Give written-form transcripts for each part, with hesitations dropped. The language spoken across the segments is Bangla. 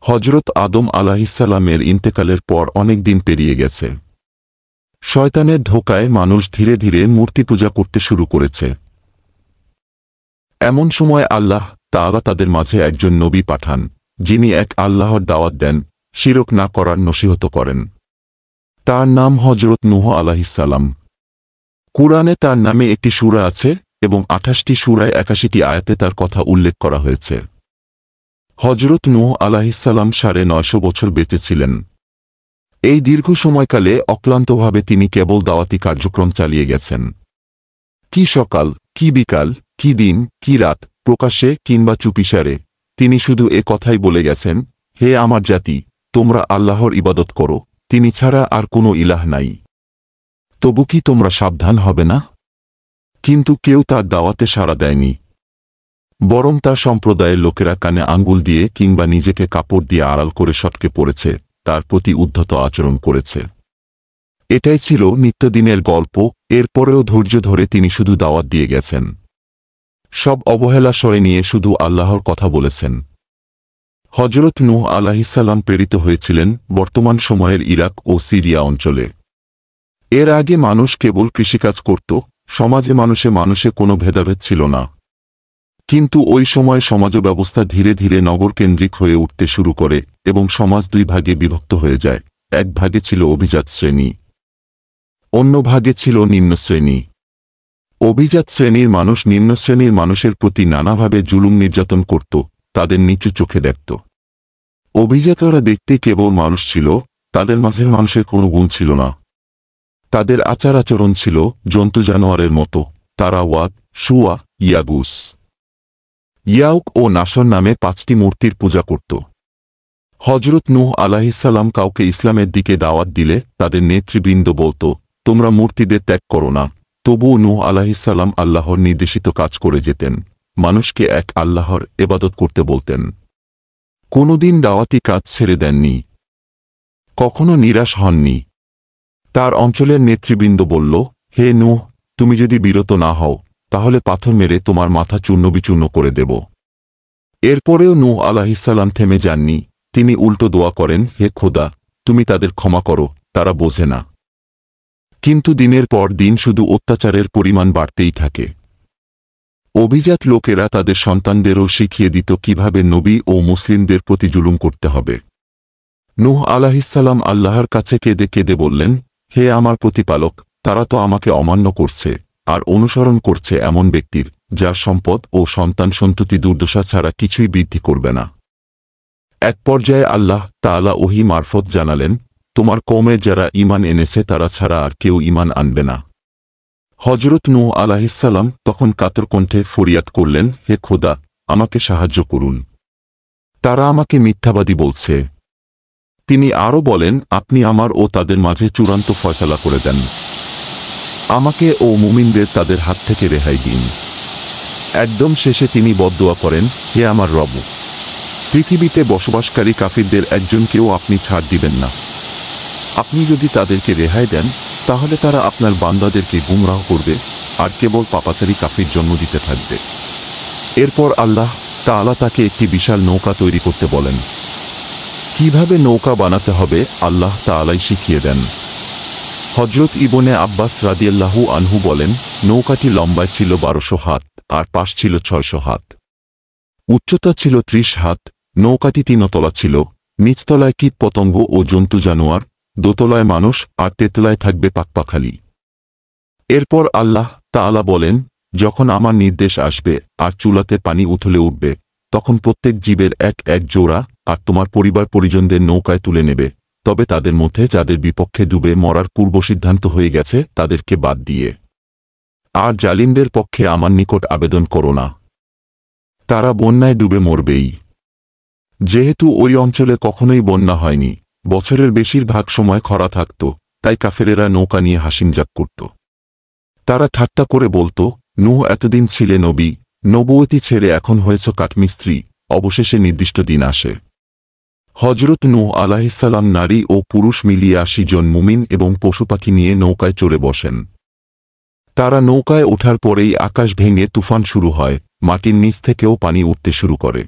হজরত আদম আলাইহিসসালামের ইন্তেকালের পর অনেক দিন পেরিয়ে গেছে। শয়তানের ধোঁকায় মানুষ ধীরে ধীরে মূর্তি পূজা করতে শুরু করেছে। এমন সময় আল্লাহ তাআলা তাদের মাঝে একজন নবী পাঠান, যিনি এক আল্লাহর দাওয়াত দেন, শিরক না করার নসিহত করেন। তার নাম হজরত নূহ আলাইহিসসালাম। কুরআনে তার নামে একটি সূরা আছে এবং 28টি সূরায় 81টি আয়াতে তার কথা উল্লেখ করা হয়েছে। হজরত নূহ আলাইহিসসালাম 950 বছর বেঁচে ছিলেন। এই দীর্ঘ সময়কালে অক্লান্তভাবে তিনি কেবল দাওয়াতি কার্যক্রম চালিয়ে গেছেন। কি সকাল, কি বিকাল, কি দিন, কি রাত, প্রকাশ্যে কিংবা চুপিসারে তিনি শুধু এ কথাই বলে গেছেন, হে আমার জাতি, তোমরা আল্লাহর ইবাদত করো, তিনি ছাড়া আর কোনো ইলাহ নাই। তবু কি তোমরা সাবধান হবে না? কিন্তু কেউ তার দাওয়াতে সাড়া দেয়নি। বরং তার সম্প্রদায়ের লোকেরা কানে আঙ্গুল দিয়ে কিংবা নিজেকে কাপড় দিয়ে আড়াল করে সটকে পড়েছে, তার প্রতি উদ্ধত আচরণ করেছে। এটাই ছিল নিত্যদিনের গল্প। এরপরেও ধৈর্য ধরে তিনি শুধু দাওয়াত দিয়ে গেছেন। সব অবহেলা সরে নিয়ে শুধু আল্লাহর কথা বলেছেন। হজরত নূহ আলাইহিসসালাম প্রেরিত হয়েছিলেন বর্তমান সময়ের ইরাক ও সিরিয়া অঞ্চলে। এর আগে মানুষ কেবল কৃষিকাজ করত, সমাজে মানুষে কোনো ভেদাভেদ ছিল না। কিন্তু ওই সময় সমাজ ব্যবস্থা ধীরে ধীরে নগরকেন্দ্রিক হয়ে উঠতে শুরু করে এবং সমাজ দুই ভাগে বিভক্ত হয়ে যায়। এক ভাগে ছিল অভিজাত শ্রেণী, অন্য ভাগে ছিল নিম্ন শ্রেণী। অভিজাত শ্রেণীর মানুষ নিম্ন শ্রেণীর মানুষের প্রতি নানাভাবে জুলুম নির্যাতন করত, তাদের নিচু চোখে দেখত। অভিজাতরা দেখতে কেবল মানুষ ছিল, তাদের মাঝে মানুষের কোনো গুণ ছিল না। তাদের আচার আচরণ ছিল জন্তু জানোয়ারের মতো। তারা ওয়াদ, সুয়া, ইয়াগুস, ইয়াউক ও নাসর নামে 5টি মূর্তির পূজা করত। হজরত নূহ আলাইহিসসালাম কাউকে ইসলামের দিকে দাওয়াত দিলে তাদের নেতৃবৃন্দ বলত, তোমরা মূর্তিদের ত্যাগ করো না। তবুও নূহ আলাইহিসসালাম আল্লাহর নির্দেশিত কাজ করে যেতেন, মানুষকে এক আল্লাহর ইবাদত করতে বলতেন। কোনোদিন দাওয়াতি কাজ ছেড়ে দেননি, কখনো নিরাশ হননি। তার অঞ্চলের নেতৃবৃন্দ বলল, হে নূহ, তুমি যদি বিরত না হও তাহলে পাথর মেরে তোমার মাথা চূর্ণবিচূর্ণ করে দেব। এরপরেও নূহ আলাইহিসসালাম থেমে যাননি। তিনি উল্টো দোয়া করেন, হে খোদা, তুমি তাদের ক্ষমা করো, তারা বোঝে না। কিন্তু দিনের পর দিন শুধু অত্যাচারের পরিমাণ বাড়তেই থাকে। অভিজাত লোকেরা তাদের সন্তানদেরও শিখিয়ে দিত কিভাবে নবী ও মুসলিমদের প্রতি জুলুম করতে হবে। নূহ আলাইহিসসালাম আল্লাহর কাছে কেঁদে কেঁদে বললেন, হে আমার প্রতিপালক, তারা তো আমাকে অমান্য করছে আর অনুসরণ করছে এমন ব্যক্তির যার সম্পদ ও সন্তান সন্ততি দুর্দশা ছাড়া কিছুই বৃদ্ধি করবে না। এক পর্যায়ে আল্লাহ তাআলা ওহী মারফত জানালেন, তোমার কওমে যারা ঈমান এনেছে তারা ছাড়া আর কেউ ঈমান আনবে না। হজরত নূহ আলাইহিসসালাম তখন কাতর কণ্ঠে ফরিয়াদ করলেন, হে খোদা, আমাকে সাহায্য করুন, তারা আমাকে মিথ্যাবাদী বলছে। তিনি আরও বলেন, আপনি আমার ও তাদের মাঝে চূড়ান্ত ফয়সালা করে দেন। আমাকে ও মুমিনদের তাদের হাত থেকে রেহাই দিন। একদম শেষে তিনি বদদোয়া করেন, হে আমার রব, পৃথিবীতে বসবাসকারী কাফিরদের একজনকেও আপনি ছাড় দিবেন না। আপনি যদি তাদেরকে রেহাই দেন তাহলে তারা আপনার বান্দাদেরকে গুমরাহ করবে আর কেবল পাপাচারী কাফির জন্ম দিতে থাকবে। এরপর আল্লাহ তাআলা তাকে একটি বিশাল নৌকা তৈরি করতে বলেন। কিভাবে নৌকা বানাতে হবে আল্লাহ তাআলাই শিখিয়ে দেন। হজরত ইবনে আব্বাস রাদিয়াল্লাহু আনহু বলেন, নৌকাটি লম্বায় ছিল 1200 হাত আর পাশ ছিল 600 হাত। উচ্চতা ছিল 30 হাত। নৌকাটি 3 তলা ছিল, নিচতলায় কীট পতঙ্গ ও জন্তু জানোয়ার, দোতলায় মানুষ আর তেতলায় থাকবে পাকপাখালি। এরপর আল্লাহ তাআলা বলেন, যখন আমার নির্দেশ আসবে আর চুলাতে পানি উথলে উঠবে তখন প্রত্যেক জীবের এক এক জোড়া আর তোমার পরিবার পরিজনদের নৌকায় তুলে নেবে, তবে তাদের মধ্যে যাদের বিপক্ষে ডুবে মরার পূর্ব সিদ্ধান্ত হয়ে গেছে তাদেরকে বাদ দিয়ে। আর জালিমদের পক্ষে আমার নিকট আবেদন করো না, তারা বন্যায় ডুবে মরবেই। যেহেতু ওই অঞ্চলে কখনোই বন্যা হয়নি, বছরের বেশিরভাগ সময় খরা থাকত, তাই কাফেরেরা নৌকা নিয়ে হাসিমজাক করত। তারা ঠাট্টা করে বলত, নূহ এতদিন ছিলে নবী, নবুয়তি ছেড়ে এখন হয়েছ কাঠমিস্ত্রি, অবশেষে নির্দিষ্ট দিন আসে। হজরত নূহ আলাইহিসসালাম নারী ও পুরুষ মিলিয়ে 80 জন মুমিন এবং পশুপাখি নিয়ে নৌকায় চড়ে বসেন। তারা নৌকায় ওঠার পরেই আকাশ ভেঙে তুফান শুরু হয়, মাটির নিচ থেকেও পানি উঠতে শুরু করে।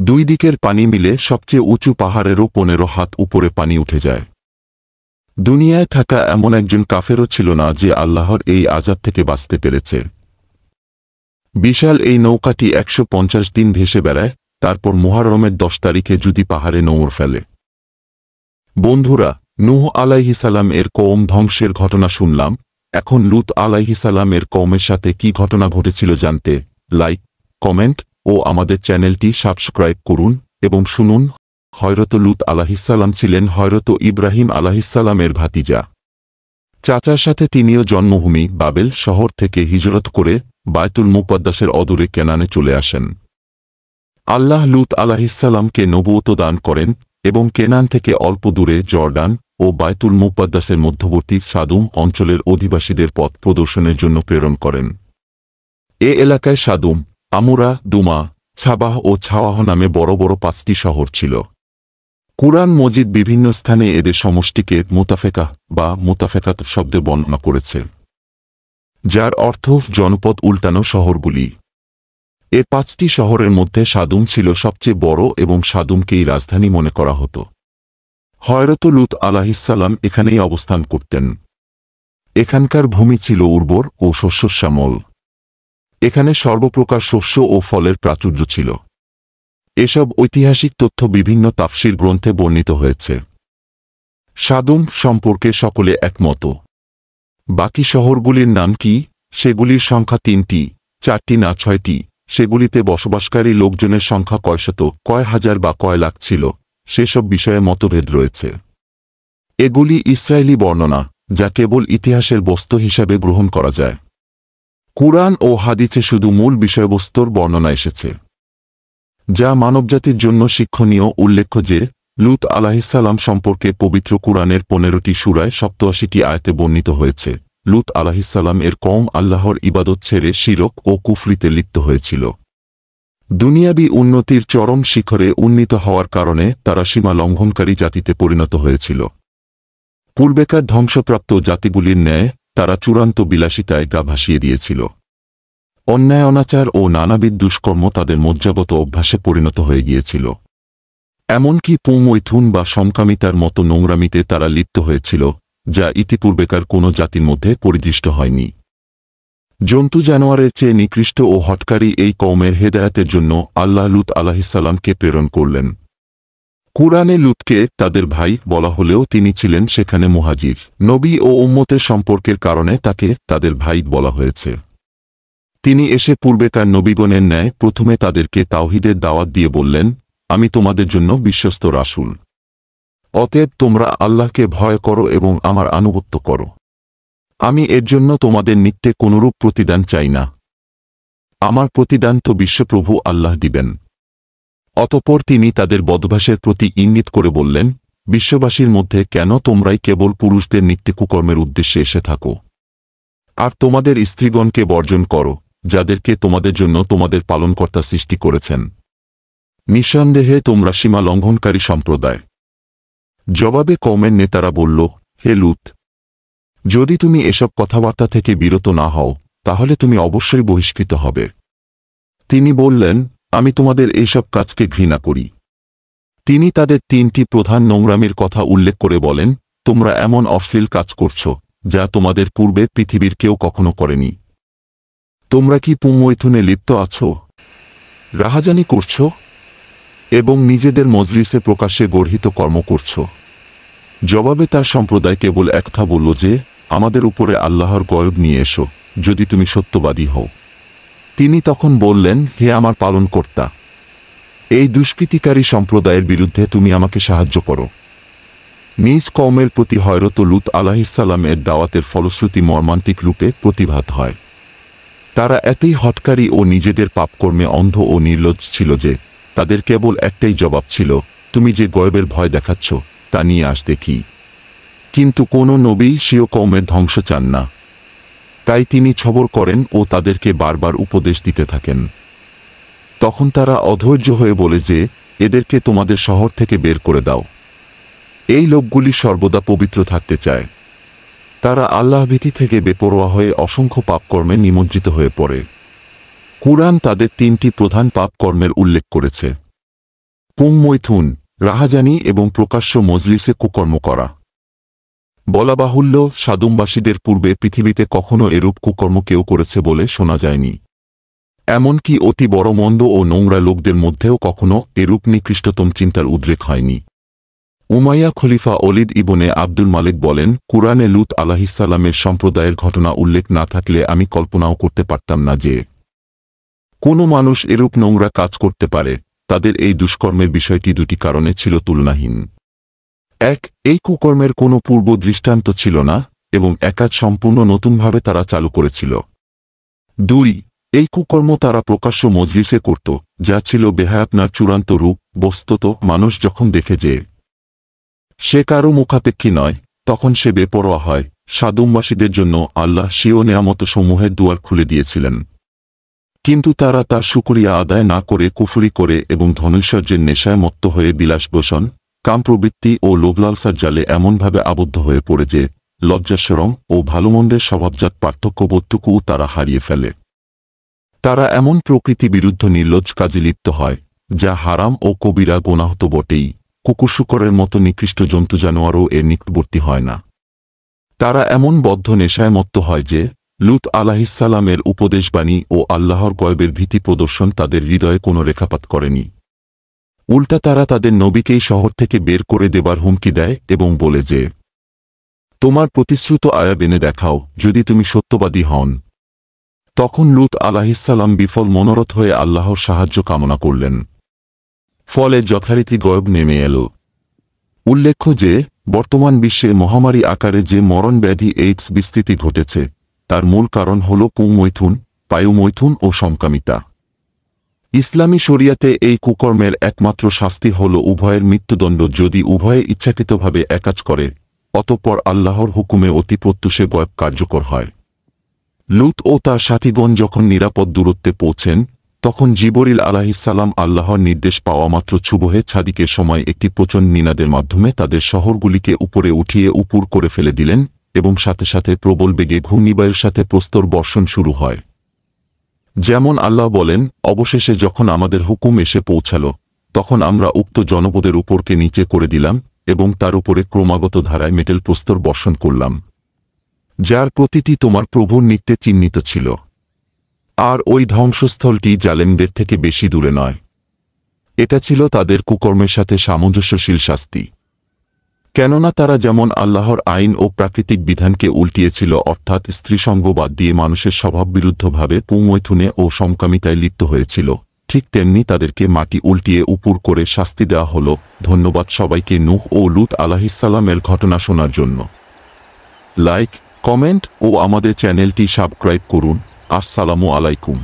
দুই দিকের পানি মিলে সবচেয়ে উঁচু পাহাড়েরও 15 হাত উপরে পানি উঠে যায়। দুনিয়ায় থাকা এমন একজন কাফেরও ছিল না যে আল্লাহর এই আযাব থেকে বাঁচতে পেরেছে। বিশাল এই নৌকাটি 150 দিন ভেসে বেড়ায়, তারপর মুহররমের 10 তারিখে যদি পাহাড়ে নোঙর ফেলে। বন্ধুরা, নূহ আলাইহিসালাম এর কওম ধ্বংসের ঘটনা শুনলাম, এখন লূত আলাইহিসালাম এর কওমের সাথে কি ঘটনা ঘটেছিল জানতে লাইক, কমেন্ট ও আমাদের চ্যানেলটি সাবস্ক্রাইব করুন এবং শুনুন। হযরত লূত আলাইহিসসালাম ছিলেন হযরত ইব্রাহিম আলাইহিসসালামের ভাতিজা। চাচার সাথে তিনিও জন্মভূমি বাবেল শহর থেকে হিজরত করে বায়তুল মুকদ্দাসের অদূরে কেনানে চলে আসেন। আল্লাহ লূত আলাইহিসসালামকে নবুয়ত দান করেন এবং কেনান থেকে অল্প দূরে জর্ডান ও বায়তুল মুকদ্দাসের মধ্যবর্তী সাদুম অঞ্চলের অধিবাসীদের পথ প্রদর্শনের জন্য প্রেরণ করেন। এ এলাকায় সাদুম, আমুরা, দুমা, ছাবাহ ও ছাওয়াহ নামে বড় বড় 5টি শহর ছিল। কুরআন মজিদ বিভিন্ন স্থানে এদের সমষ্টিকে মুতাফেকাহ বা মুতাফেকাত শব্দে বর্ণনা করেছে, যার অর্থ জনপদ উল্টানো শহরগুলি। এ 5টি শহরের মধ্যে সাদুম ছিল সবচেয়ে বড় এবং সাদুমকেই রাজধানী মনে করা হতো। হযরত লূত আলাইহিসসালাম এখানেই অবস্থান করতেন। এখানকার ভূমি ছিল উর্বর ও শস্যশ্যামল। এখানে সর্বপ্রকার শস্য ও ফলের প্রাচুর্য ছিল। এসব ঐতিহাসিক তথ্য বিভিন্ন তাফসীর গ্রন্থে বর্ণিত হয়েছে। সাদুম সম্পর্কে সকলে একমত। বাকি শহরগুলির নাম কি, সেগুলির সংখ্যা 3টি, 4টি না 6টি, সেগুলিতে বসবাসকারী লোকজনের সংখ্যা কয়শত, কয় হাজার বা কয় লাখ ছিল, সেসব বিষয়ে মতভেদ রয়েছে। এগুলি ইসরায়েলি বর্ণনা, যা কেবল ইতিহাসের বস্তু হিসাবে গ্রহণ করা যায়। কুরআন ও হাদিসে শুধু মূল বিষয়বস্তুর বর্ণনা এসেছে, যা মানবজাতির জন্য শিক্ষণীয়। উল্লেখ্য যে লূত আলাইহিসসালাম সম্পর্কে পবিত্র কুরআনের 15টি সূরায় 87টি আয়াতে বর্ণিত হয়েছে। লূত আলাইহিসসালাম এর কওম আল্লাহর ইবাদত ছেড়ে শিরক ও কুফরিতে লিপ্ত হয়েছিল। দুনিয়াবী উন্নতির চরম শিখরে উন্নীত হওয়ার কারণে তারা সীমা লঙ্ঘনকারী জাতিতে পরিণত হয়েছিল। পূর্বেকার ধ্বংসপ্রাপ্ত জাতিগুলির ন্যায় তারা চূড়ান্ত বিলাসিতায় গা ভাসিয়ে দিয়েছিল। অন্যায় অনাচার ও নানাবিধ দুষ্কর্ম তাদের মজ্জাগত অভ্যাসে পরিণত হয়ে গিয়েছিল। এমনকি পুংমৈথুন বা সমকামিতার মতো নোংরামিতে তারা লিপ্ত হয়েছিল, যা ইতিপূর্বেকার কোনো জাতির মধ্যে পরিদৃষ্ট হয়নি। জন্তু জানোয়ারের চেয়ে নিকৃষ্ট ও হঠকারী এই কওমের হেদায়েতের জন্য আল্লাহ লূত আলাইহিসসালামকে প্রেরণ করলেন। কুরআনে লূতকে তাদের ভাই বলা হলেও তিনি ছিলেন সেখানে মুহাজির। নবী ও উম্মতের সম্পর্কের কারণে তাকে তাদের ভাই বলা হয়েছে। তিনি এসে পূর্বেকার নবীগণের ন্যায় প্রথমে তাদেরকে তাওহীদের দাওয়াত দিয়ে বললেন, আমি তোমাদের জন্য বিশ্বস্ত রাসূল। অতএব তোমরা আল্লাহকে ভয় করো এবং আমার আনুগত্য করো। আমি এর জন্য তোমাদের নিত্যে কোনরূপ প্রতিদান চাই না। আমার প্রতিদান তো বিশ্বপ্রভু আল্লাহ দিবেন। অতঃপর তিনি তাদের বদভ্যাসের প্রতি ইঙ্গিত করে বললেন, বিশ্ববাসীর মধ্যে কেন তোমরাই কেবল পুরুষদের নিত্যে কুকর্মের উদ্দেশ্যে এসে থাকো? আর তোমাদের স্ত্রীগণকে বর্জন করো, যাদেরকে তোমাদের জন্য তোমাদের পালনকর্তা সৃষ্টি করেছেন। নিঃসন্দেহে তোমরা সীমা লঙ্ঘনকারী সম্প্রদায়। জবাবে কওমের নেতারা বলল, হে লূত, যদি তুমি এসব কথাবার্তা থেকে বিরত না হও, তাহলে তুমি অবশ্যই বহিষ্কৃত হবে। তিনি বললেন, আমি তোমাদের এইসব কাজকে ঘৃণা করি। তিনি তাদের 3টি প্রধান নোংরামির কথা উল্লেখ করে বলেন, তোমরা এমন অশ্লীল কাজ করছ, যা তোমাদের পূর্বে পৃথিবীর কেউ কখনো করেনি। তোমরা কি পুংমৈথুনে লিপ্ত আছো? রাহাজানি করছ এবং নিজেদের মজলিসে প্রকাশ্যে গর্হিত কর্ম করছ। জবাবে তার সম্প্রদায় কেবল এক কথা বলল যে, আমাদের উপরে আল্লাহর গয়ব নিয়ে এসো, যদি তুমি সত্যবাদী হও। তিনি তখন বললেন, হে আমার পালনকর্তা, এই দুষ্কৃতিকারী সম্প্রদায়ের বিরুদ্ধে তুমি আমাকে সাহায্য করো। নিজ কওমের প্রতি হযরত লূত আলাইহিসসালাম এর দাওয়াতের ফলশ্রুতি মর্মান্তিক রূপে প্রতিভাত হয়। তারা এতই হঠকারী ও নিজেদের পাপকর্মে অন্ধ ও নির্লজ্জ ছিল যে তাদের কেবল একটাই জবাব ছিল, তুমি যে গয়বের ভয় দেখাচ্ছ তা নিয়ে আস দেখি। কিন্তু কোনো নবী স্বীয় কওমের ধ্বংস চান না, তাই তিনি সবর করেন ও তাদেরকে বারবার উপদেশ দিতে থাকেন। তখন তারা অধৈর্য হয়ে বলে যে, এদেরকে তোমাদের শহর থেকে বের করে দাও। এই লোকগুলি সর্বদা পবিত্র থাকতে চায়। তারা আল্লাহভীতি থেকে বেপরোয়া হয়ে অসংখ্য পাপকর্মে নিমজ্জিত হয়ে পড়ে। কুরআন তাদের 3টি প্রধান পাপকর্মের উল্লেখ করেছে। পুংমৈথুন, রাহাজানি এবং প্রকাশ্য মজলিসে কুকর্ম করা। বলা বাহুল্য, সাদুমবাসীদের পূর্বে পৃথিবীতে কখনো এরূপ কুকর্ম কেউ করেছে বলে শোনা যায়নি। এমনকি অতি বড় মন্দ ও নোংরা লোকদের মধ্যেও কখনো এরূপ নিকৃষ্টতম চিন্তার উদ্রেক হয়নি। উমাইয়া খলিফা ওলিদ ইবনে আব্দুল মালিক বলেন, কুরআনে লূত আলাইহিসসালামের সম্প্রদায়ের ঘটনা উল্লেখ না থাকলে আমি কল্পনাও করতে পারতাম না যে কোনো মানুষ এরূপ নোংরা কাজ করতে পারে। তাদের এই দুষ্কর্মের বিষয়টি দুটি কারণে ছিল তুলনাহীন। এক, এই কুকর্মের কোনো পূর্ব দৃষ্টান্ত ছিল না এবং একাজ সম্পূর্ণ নতুনভাবে তারা চালু করেছিল। দুই, এই কুকর্ম তারা প্রকাশ্য মজলিসে করত, যা ছিল বেহায়াপনার চূড়ান্ত রূপ। বস্তুত মানুষ যখন দেখে যে সে কারো মুখাপেক্ষী নয়, তখন সে বেপরোয়া হয়। সাদুমবাসীদের জন্য আল্লাহ স্বীয় নেয়ামতসমূহের দুয়ার খুলে দিয়েছিলেন, কিন্তু তারা তার শুকরিয়া আদায় না করে কুফরি করে এবং ধনৈশ্বর্যের নেশায় মত্ত হয়ে বিলাসবসন, কামপ্রবৃত্তি ও লোভলালসার জালে এমনভাবে আবদ্ধ হয়ে পড়ে যে লজ্জাশরম ও ভালোমন্দের স্বভাবজাত পার্থক্যবোধটুকুও তারা হারিয়ে ফেলে। তারা এমন প্রকৃতি বিরুদ্ধ নির্লজ্জ কাজে লিপ্ত হয়, যা হারাম ও কবিরা গুনাহ তো বটেই, কুকুরশুকরের মতো নিকৃষ্ট জন্তু জানোয়ারও এর নিকটবর্তী হয় না। তারা এমন বদ্ধ নেশায় মত্ত হয় যে লূত আলাইহিসসালামের উপদেশবাণী ও আল্লাহর গয়বের ভীতি প্রদর্শন তাদের হৃদয়ে কোনো রেখাপাত করেনি। উল্টা তারা তাদের নবীকেই শহর থেকে বের করে দেবার হুমকি দেয় এবং বলে যে, তোমার প্রতিশ্রুত আয়াত এনে দেখাও যদি তুমি সত্যবাদী হন। তখন লূত আলাইহিসসালাম বিফল মনোরথ হয়ে আল্লাহর সাহায্য কামনা করলেন। ফলে যথারীতি গয়ব নেমে এল। উল্লেখ্য যে বর্তমান বিশ্বে মহামারী আকারে যে মরণব্যাধি এইডস বিস্তৃতি ঘটেছে, তার মূল কারণ হল পুংমৈথুন, পায়ুমৈথুন ও সমকামিতা। ইসলামী শরিয়াতে এই কুকর্মের একমাত্র শাস্তি হল উভয়ের মৃত্যুদণ্ড যদি উভয়ে ইচ্ছাকৃতভাবে একাজ করে, অতঃপর আল্লাহর হুকুমে অতি প্রত্যুষে গয়ব কার্যকর হয়। লূত ও তার সাথীগণ যখন নিরাপদ দূরত্বে পৌঁছেন, তখন জিবরিল আলাইহিসসালাম আল্লাহর নির্দেশ পাওয়া মাত্র ছুবহে ছাদিকের সময় একটি প্রচণ্ড নিনাদের মাধ্যমে তাদের শহরগুলিকে উপরে উঠিয়ে উপুর করে ফেলে দিলেন এবং সাথে সাথে প্রবল বেগে ঘূর্ণিবায়ুর সাথে প্রস্তর বর্ষণ শুরু হয়। যেমন আল্লাহ বলেন, অবশেষে যখন আমাদের হুকুম এসে পৌঁছাল, তখন আমরা উক্ত জনপদের উপরকে নিচে করে দিলাম এবং তার উপরে ক্রমাগত ধারায় মেটেল প্রস্তর বর্ষণ করলাম, যার প্রতিটি তোমার প্রভুর নিত্যে চিহ্নিত ছিল। আর ওই ধ্বংসস্থলটি জালেমদের থেকে বেশি দূরে নয়। এটা ছিল তাদের কুকর্মের সাথে সামঞ্জস্যশীল শাস্তি। কেননা তারা যেমন আল্লাহর আইন ও প্রাকৃতিক বিধানকে উল্টিয়েছিল, অর্থাৎ স্ত্রীসঙ্গ বাদ দিয়ে মানুষের স্বভাববিরুদ্ধভাবে পুংমৈথুনে ও সমকামিতায় লিপ্ত হয়েছিল, ঠিক তেমনি তাদেরকে মাটি উল্টিয়ে উপুর করে শাস্তি দেওয়া হল। ধন্যবাদ সবাইকে নূহ ও লূত আলাইহিসসালামের ঘটনা শোনার জন্য। লাইক, কমেন্ট ও আমাদের চ্যানেলটি সাবস্ক্রাইব করুন। আসসালামু আলাইকুম।